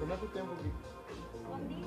¿Cuánto tiempo aquí? Buen día,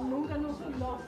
Nunca nos lost.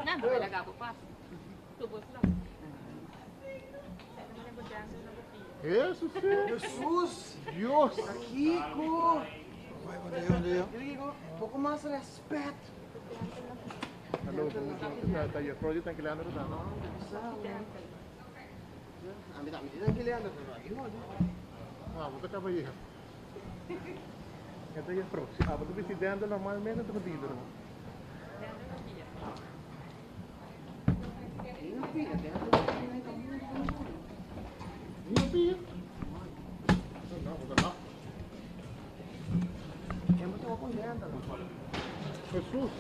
Nah, bela gago pa. Tubos lang. Jesus, Jesus! Dios. Kiko! Vai, Kiko, pouco mais respeito. Halo, tayo project ang kailangan ito na. Ambil tak ambil lagi lihat lagi. Ah, buta ka ba iya? Ito yung pro. Ah, bato bisidendo normalmente ito dito. Ini pia, Ini pia. Não, buta na. yang betul aku lihat tak. Jesus.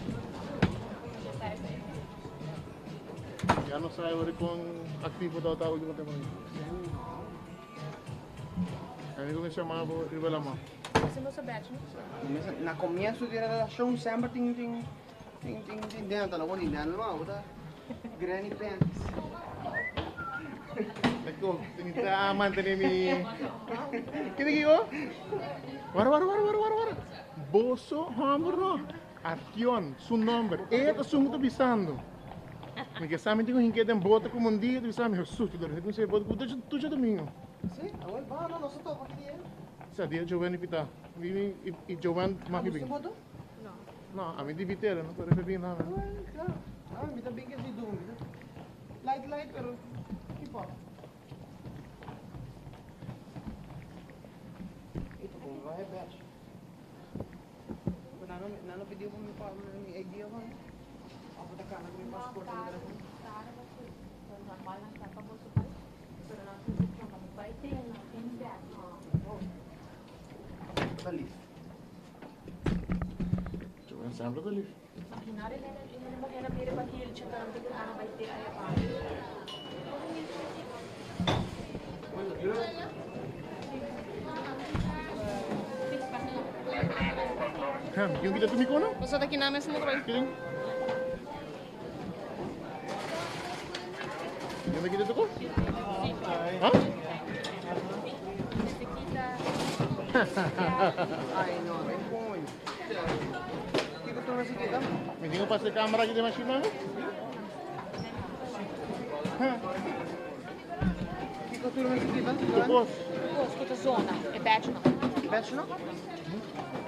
Ya no sabe ver con activo todo tao yung tema. Aí eu me chamava Rivela Mão. Você não soubesse, não? Na começo da relação sempre tem dentro, não pode dentro não, tá? Granny pants. Eko, tinita mantener mi. Kini ko? War. Boso hamburro. Action, su nombre. Ito sungo bisando. Me que sabe tenho hinque den bota como um dia, tu sabe, eu susto, tu não sei bota tu já domingo. Sim, agora vai, não sou todo aqui. Sa dia Giovanni pita. Vivi e Giovanni makibing. Não. No, a mim divitera, não para bem nada. Claro. Ah, me também quer dizer dúvida. Light, pero keep up. Ito kung vai batch. Nano pediu kung may idea ko. Ako ta ka naging passport ng dala ko. Normal lang sa pagbuso pa. Pero lang sa kami pa ito yung back. Balik. Giovanni sempre da lì. Makinari na rin yung mahirap dito pa hill siya tarang dito na ba ito ay pa. Yung kita tumikono? Basta takin namin sa mga Kidding? Yung nakita ko? Ha? Kita Ay, no, rin po mo yun. Hindi ko ito na sige ka. Hindi mo pa sa camera kita machine mo? Hindi ko ito na sige ka. Tupos. Pô, escuta zona. É bet não. Batch no?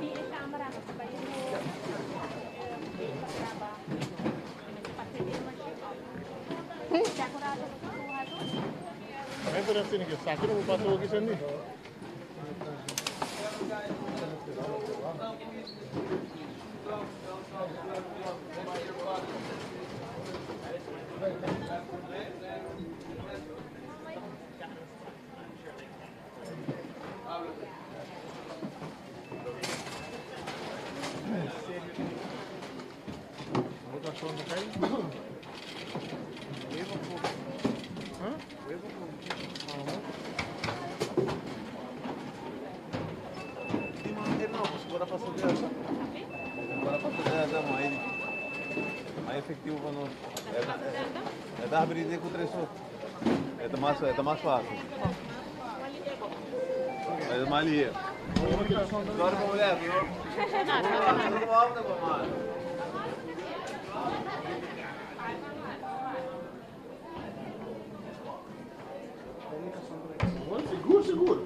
E câmera, vai Ay, pero sini ke sa akin mo pa to kisan ni. Buka sonda kai. Ha? Bora pra Sobreza. Bora pra Sobreza, mais efetivo para nós. É dar brinde com o trecho. É mais fácil. Mas é mais ali. Agora pra mulher, viu? Não volta pra mais. Seguro, seguro.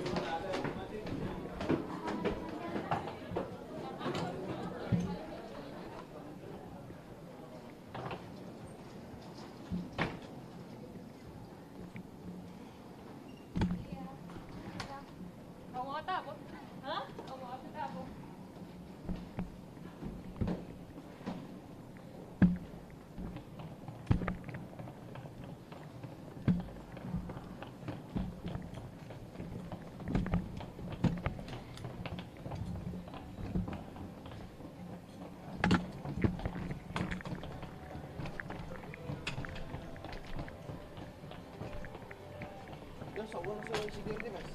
Yan, sa ulo sa sige rin, mas.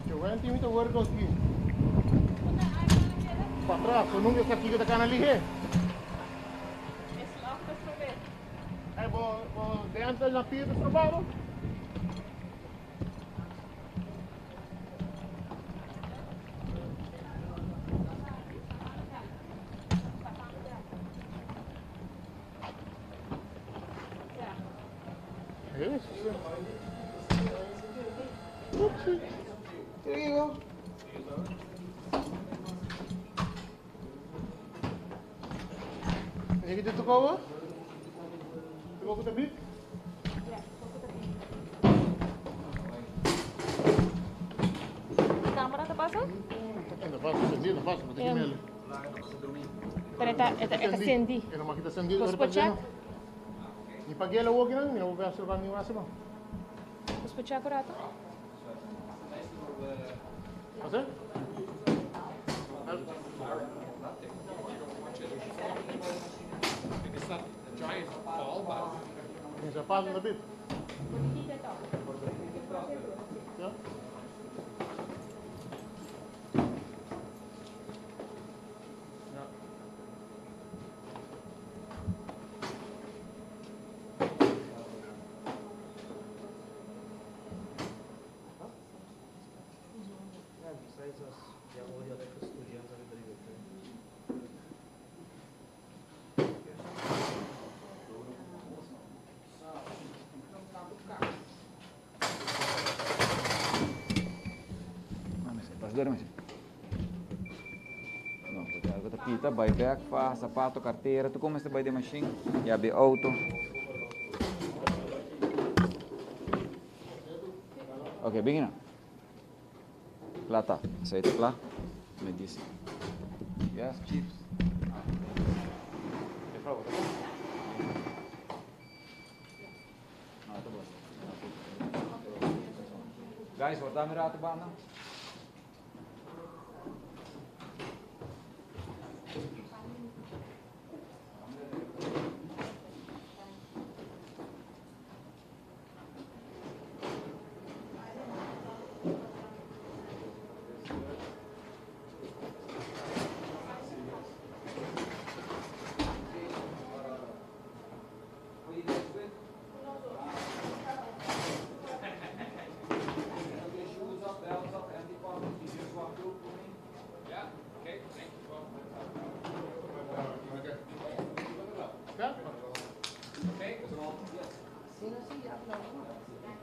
Eu went in with the work out here. Patra, so nung yung katiga ka nalihe. Ay, bo, de antes na pira sa trabaho. Yes. Oopsie. Here you go. Heb je dit te kopen? Te kopen de biet? Câmera tá passando? Ainda faz, acendida, faz, mas tem que mele. Peraí, tá acendi. Eu não makita acendida. Posso check? Ni pagela huwag yun, ni huwag asal kang iwasa mo. Posso check аккуратно? Asa? It's not a giant fall, but Yung sapato na bit. Yeah? essas, já olha até que estudiantes ali dentro. Pas dua masih. Não, porque a pita, vai bag, faz sapato, carteira, tu começa a vai de machine, e abre auto. Ok, begin. Plata, aceita lá? Me disse. Yes, chips. É pra você. Não, tá bom. Guys, wat daar raad baan nou?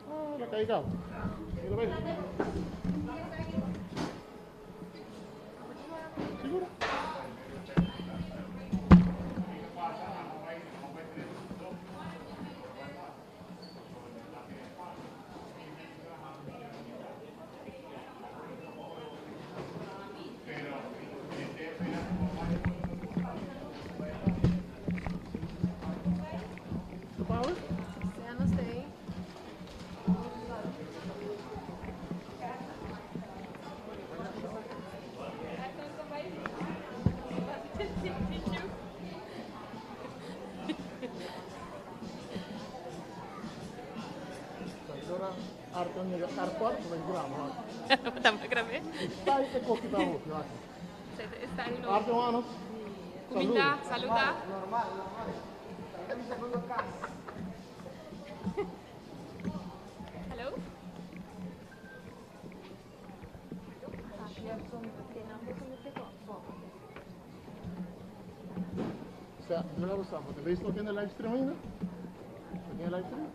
Ah, nak ikaw. Ito ba? Siguro. Power? Namaste. Agora, Arton nega airport, vai grama. Tambah grabe. Tá aí que kita ho, eu acho. Está en uno. Arton ano. Kuminda, saluda. Normal, normal. Kita bisa berlekas. Hello? Sa, dula ko sa foto. Veis lo tiene live stream ainda? Lo tiene live stream?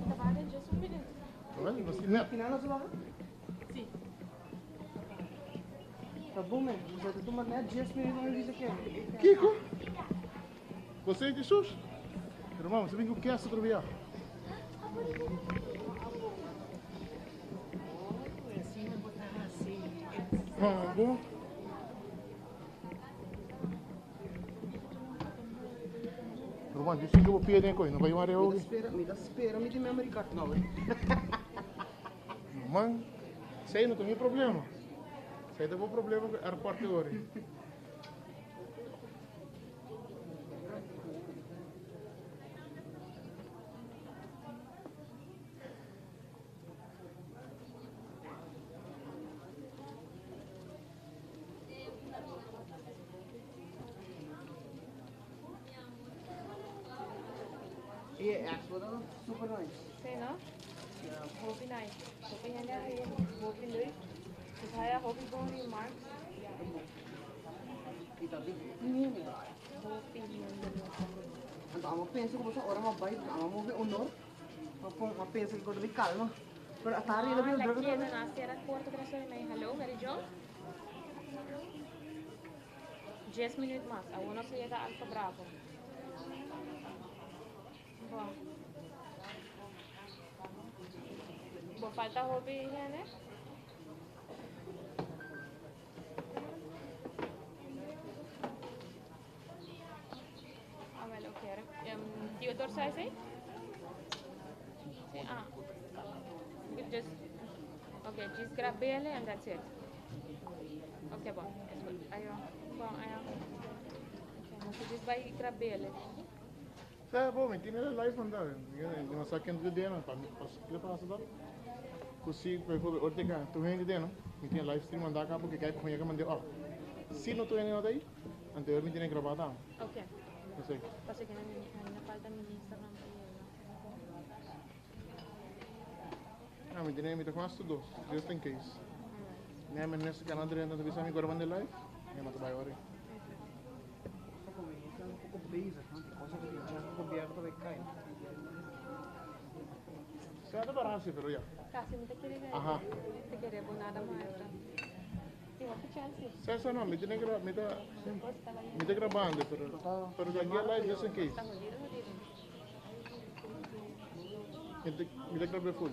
Trabalha just un minuto. Well, mas net. Kinano sa lado? Sí. Tá bom, né? Você tem uma net 10 minutos não diz aqui. Kiko? Você é Jesus? Irmão, você vem com o que é essa trovia? Ah, bom. Irmão, disse que eu vou pedir coisa, não vai uma real. Me dá espera, me dá memory card não, hein? Man, sei, não tem problema. Sei, tem um problema com o aeroporto agora. Yeah, actually, super nice. Sí, ¿no? Hopi nice. Hopi hanya hai. Hopi lui. Saya hopi bong remarks. Kita di ini nih. Hopi Ang ama pensa ko sa orang mabait, ama mo be honor. Papong mapensa ko de calma. Pero atari labi Lagi drago. ada nasi era cuarto que soy me hello, Mary John. 10 minutos más. Aún no se llega a Alfa Bravo. Bom. Bom, falta hobby, né? Ah, well, okay. Theodore size, eh? Sí, ah. You just, okay, just grab BL and that's it. Okay, bom, it's good. Ayo, bom, ayo. Okay, so just buy grab BL. Tá bom, mas tiene live mandado. Não sabe quem do dia, não. Para que passa lá? Kusi, por exemplo, ortega, tu vem de dia, não? Me tinha live stream mandar cá porque cai com ele mandei, ó. Se não tu vem nada aí, anterior me tinha gravado, Okay. não sei. Pasa que no falta mi Instagram. me tiene mi teléfono hasta dos, just in case. Nem men nesse canal dentro da visão agora manda live. É mata vai hora. Conveniência é um pouco basic, não tem coisa que já o governo também cai. Se ada barang sih pero ya. Kasi minta querer ver. Aha. Te querer por nada mais. Tem uma chance. Saya não, me tiene que me tá Gosta lá. me tá gravando pero daqui a live just in case. Tá jodido, jodido. Me tá gravando full.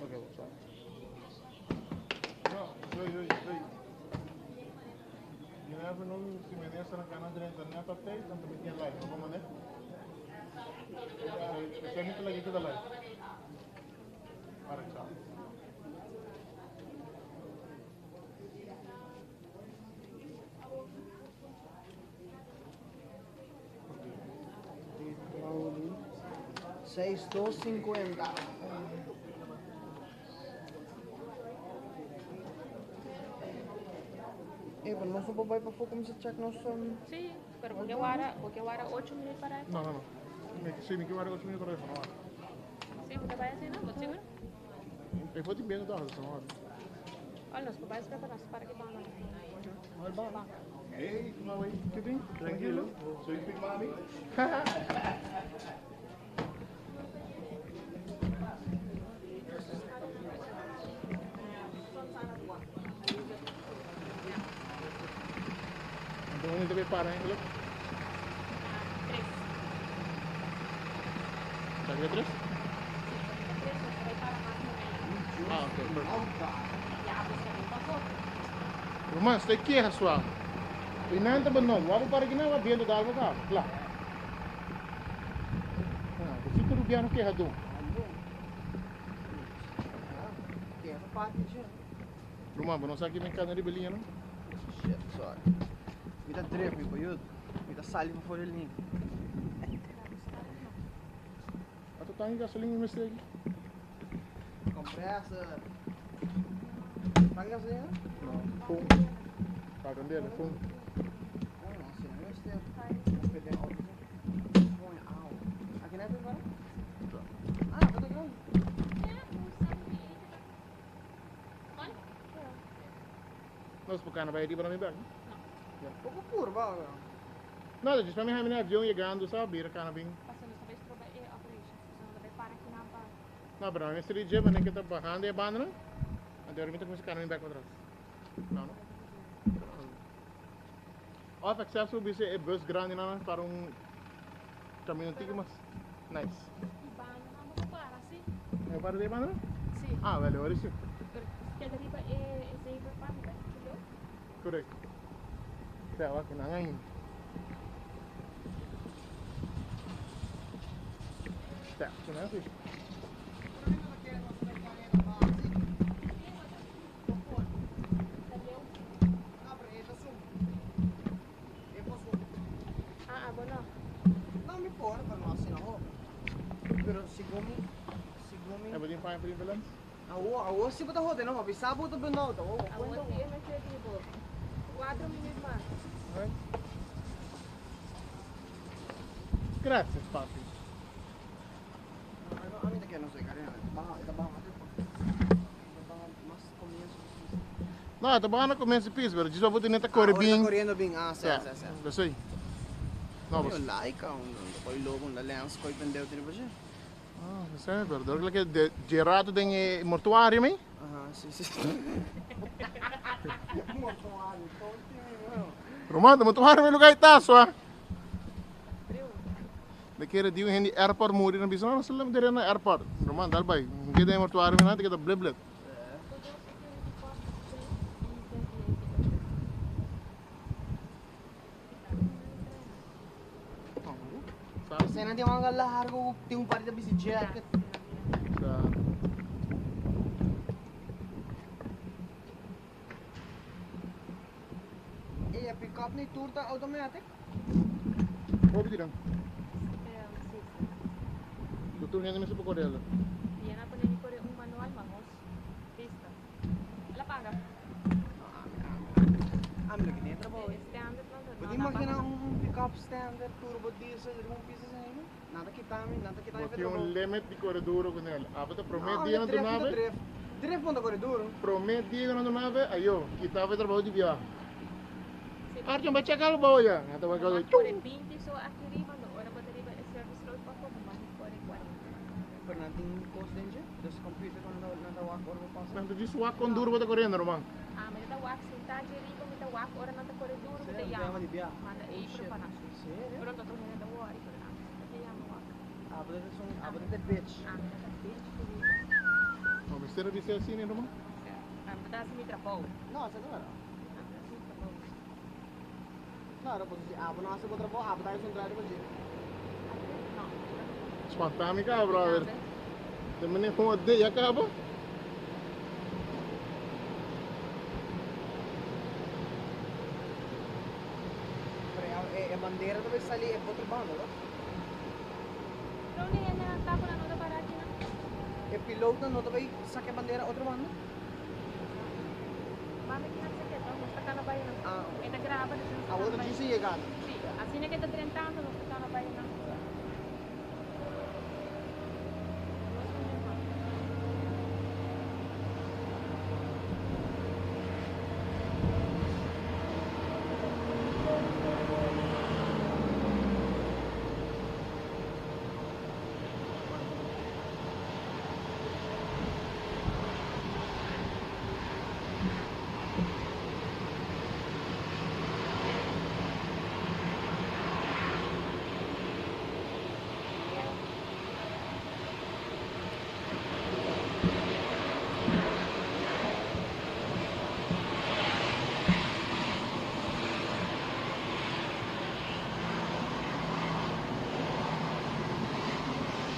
Okay, what's up? No, yo. You never know si me dia sa canal de internet até tanto me tinha live, como né? Saya minta lagi kita live. Para tchau. Raul, 6250. Pero não sou babai para como se check nós somos. Sí, pero porque ahora 8 minutos para eso. No. Sí, me quiero 8 minutos para eso, no. Sí, porque vaya así, ¿no? ¿Lo seguro? Eu vou te bem da hora, não. Olha, nos papais preparados para que vamos. Hey, como vai? Que bem? Tranquilo. Sou eu, Big Mami. Então, onde deve parar, hein, Luke? 3. Sabe 3? 3, vai para mais no meio. Ah, ok, perfect. Ya, pues também passou. Romance, tem que é sua. E não tá bom, vamos para que não vai vendo da água cá, lá. Ah, você tudo bem no que é do? Tem essa parte já. Romance, não sabe que vem cá na ribelinha, não? Shit, sorry. Me dá drip, me boiudo. Me dá saliva fora de linha. A tu tá em gasolina, me segue. Compressa. Paga gasolina? Não, fumo. Pagam dele, fumo. Oh, nossa, não é certo. Vamos perder a outra. Aqui não é agora? Ah, tá legal. Nós por cá não vai ir para mim bem. Pouco curva agora. Nada, diz para mim, a avião chegando, sabe? Ir cá na bem. Passando essa vez para a operation. Você não vai parar aqui na barra. Não, pero nesse dia, mas nem que tá barrando e banda, não? Até agora, me tá com back atrás. Não, não? Ó, para que você subir é bus grande, não? Para caminho antigo, mas nice. E barra não vamos parar, assim? É para de banda, não? Sim. Ah, velho, olha isso. Que deriva é zebra para entendeu? Correto. Kaya wag na ngayon. Kaya, sinasi. Ah, bueno. Não me importa para nós, não. Pero sigumi. Ay, pwede yung balance? Awo, se botar roda, não. Bisabo to não, tá? Agora é mais tipo 4 minutos mais. Right? Grazie, papi. A mim daqui não sei, cara. Tá bom. Mas começo. No, ito baka na kumensi piso, pero dito po tinita koribing. Correndo bem. Ah, Yeah, certo. that's it. No, Eu basta. like ko logo na lens ko ipendeu din ba siya? Ah, basta, pero dito lang kayo gerato din yung mortuário, may? Aha, sim. Romano, mortuário may lugar itaso, ah. Daquele dia hindi airport muri na bisão, nós lang dire na airport. Romano, dalbay. Hindi din mortuário may natin kita bliblet. Você não tem uma galera que tem um par de bicicleta. E a pick-up ni tour tá automatic? Pwede lang. Tutul niya namin sa Pocodelo. Yan ako nini ko rin manual mangos. Pista. Wala paga. Amo lagi dentro ba? Standard lang doon. Pwede makina um pick-up standard, turbo diesel, 1 pieces ainda. Nada que tá, Porque um limite de corredor com ele. Ah, você promete dia não na nave? Drift ponto corredor. Promete dia na nave, aí eu, que tava trabalhando de viagem. Arjun, baca kalau bawa ya. Atau bakal Nomás por el 20 so aquí arriba, no, ahora por arriba el service road pa como más por el 40. Pero nating cost danger, dos computer ko na walk or pass. Nanti di suak kon duro bata correndo, romang. Ah, mas tá walk sentar direito, mas tá walk ora não tá corredor, mas tá Sério? yama. Di biya? Manda aí para para nós. Sério? Pronto, tô vendo da worry para nós. Tá yama walk. Abot the bitch. Ah, tá bitch por Oh, mister di sesi ni, romang. Ah, mas tá assim trapou. No, sa claro. Ah, tá assim trapou. Claro, pues si abo na sa ko trabaho, abo tayo sa driver ko din. Não. Espantami ka, brother. Temen com odeia acaba. Pero bandera também sali é outro bando, não? Pero ni yan na tapo na nota para aqui, não? É piloto não também saque bandeira outro bando? Mami que não sei que, então, mas tá na baia não. Ah, Ita graba na a outra disse chegar. Sí, así na kita 30 anos, não tá na baia não.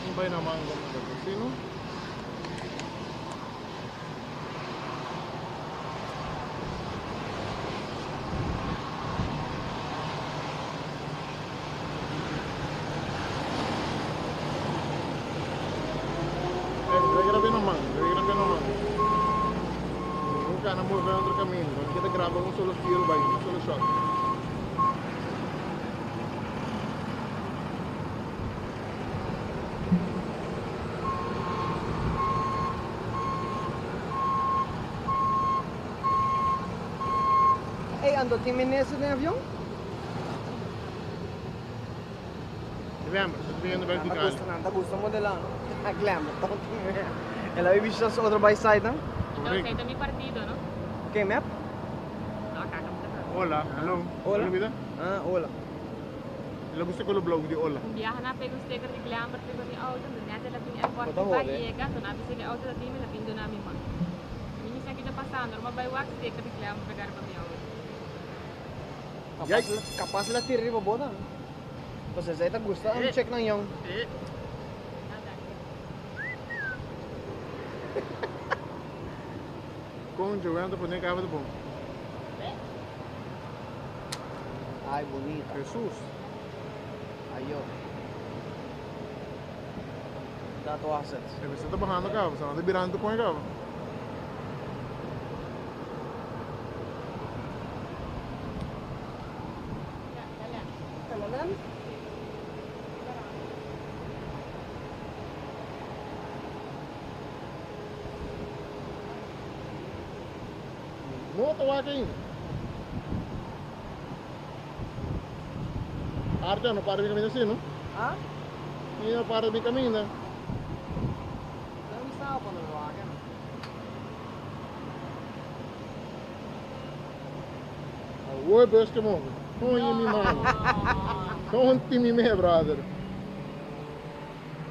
Ano ba yung naman ganda? Sino? Grabe naman. Nunca na move outro caminho. Quando kita graba um solo tiro, vai, um solo shot. Ei, andou tem nesse de avião? Lembra? Você vendo vertical. Gusto mo nila. Glamour. Ela vive sa outro by side, não? Entonces, ito mi partido, no? Okay, map? No, acá no está. Hola, hello. Hola. Hello, vida? Ah, hola. Ela gusto ko lo blog di hola. Viaja na pego sticker di glamour, pego di auto, nandiyan la ping airport Betul, pa boleh. iya kan, nabi sila auto na timi na pindo namin man. Minsan kita pasando, normal by wax sticker di glamour pegar pa mi auto. Kapag sila tiri pa boda. Kasi sa ita gusto, ang check ng yung. Nada. Kung jogando por nem cava do bom. Ay, bonita. Jesus. Ayun. Dato assets. Eh, você tá barrando a cava, você não tá virando com a cava. Ya, dala. Talanan? Mo tawakin. Arja, no para mi camino assim, não? Ha? Hindi na para mi camino. Nang isa pa na wagan. Oi, best mo. Konji mi mano. Konti mi me, brother.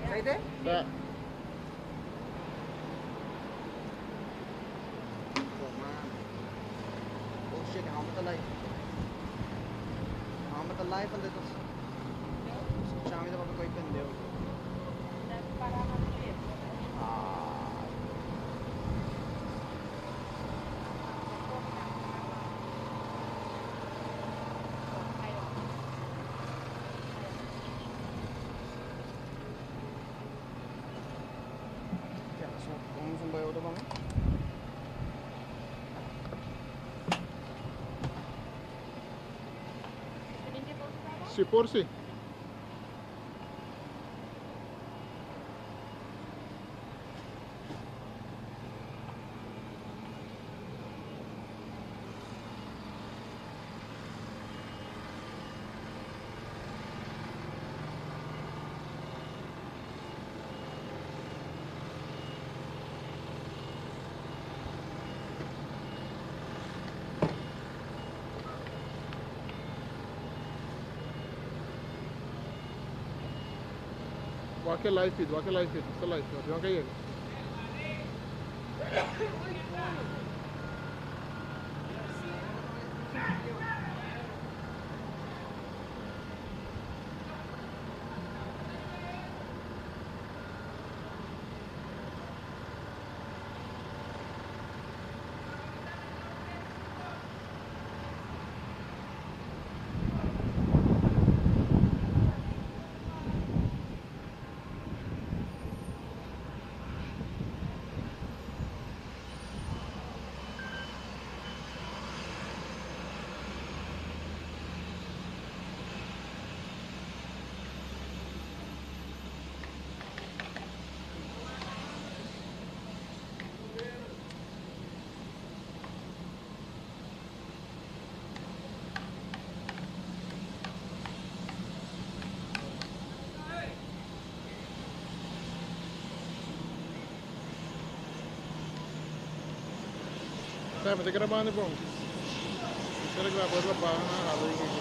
Sa ite? Tá. Oh shit, how much alive? How much alive on this? Chami da pa ko ikandeu. Para mag-trip. Ah. Ya, so, kung sumbayo to bang? Se por si. Walk a live feed, it's a live feed. You want to get it? Sai, mas tem que gravar, né, bom? Você vai gravar, vai gravar, né?